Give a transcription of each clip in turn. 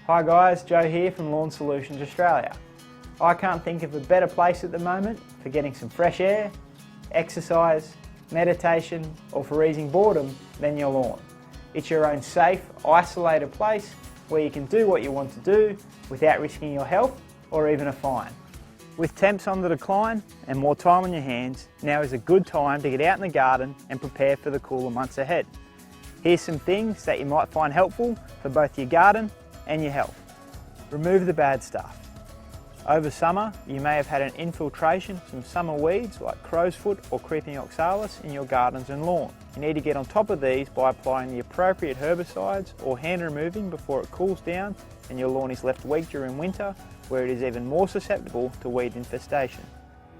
Hi guys, Joe here from Lawn Solutions Australia. I can't think of a better place at the moment for getting some fresh air, exercise, meditation or for easing boredom than your lawn. It's your own safe, isolated place where you can do what you want to do without risking your health or even a fine. With temps on the decline and more time on your hands, now is a good time to get out in the garden and prepare for the cooler months ahead. Here's some things that you might find helpful for both your garden and your health. Remove the bad stuff. Over summer, you may have had an infiltration from summer weeds like crow's foot or creeping oxalis in your gardens and lawn. You need to get on top of these by applying the appropriate herbicides or hand removing before it cools down and your lawn is left weak during winter, where it is even more susceptible to weed infestation.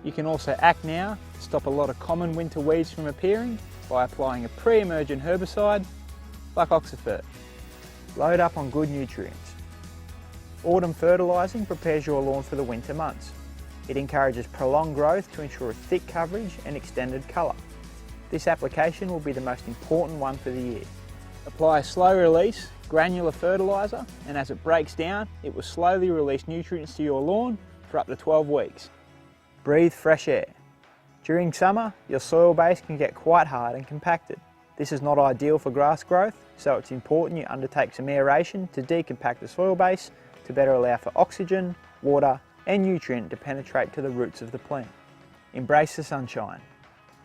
You can also act now to stop a lot of common winter weeds from appearing by applying a pre-emergent herbicide like Oxifert. Load up on good nutrients. Autumn fertilising prepares your lawn for the winter months. It encourages prolonged growth to ensure a thick coverage and extended colour. This application will be the most important one for the year. Apply a slow release granular fertiliser, and as it breaks down, it will slowly release nutrients to your lawn for up to 12 weeks. Breathe fresh air. During summer, your soil base can get quite hard and compacted. This is not ideal for grass growth, so it's important you undertake some aeration to decompact the soil base to better allow for oxygen, water and nutrient to penetrate to the roots of the plant. Embrace the sunshine.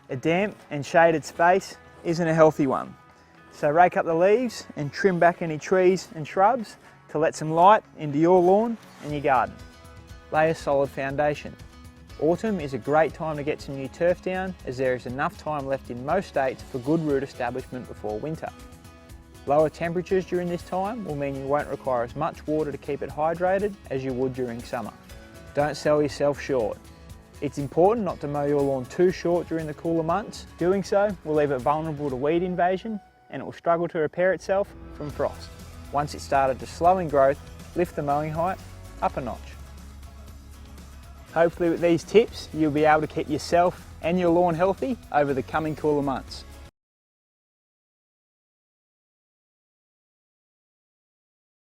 A damp and shaded space isn't a healthy one, so rake up the leaves and trim back any trees and shrubs to let some light into your lawn and your garden. Lay a solid foundation. Autumn is a great time to get some new turf down, as there is enough time left in most states for good root establishment before winter. Lower temperatures during this time will mean you won't require as much water to keep it hydrated as you would during summer. Don't sell yourself short. It's important not to mow your lawn too short during the cooler months. Doing so will leave it vulnerable to weed invasion and it will struggle to repair itself from frost. Once it started to slow in growth, lift the mowing height up a notch. Hopefully with these tips, you'll be able to keep yourself and your lawn healthy over the coming cooler months.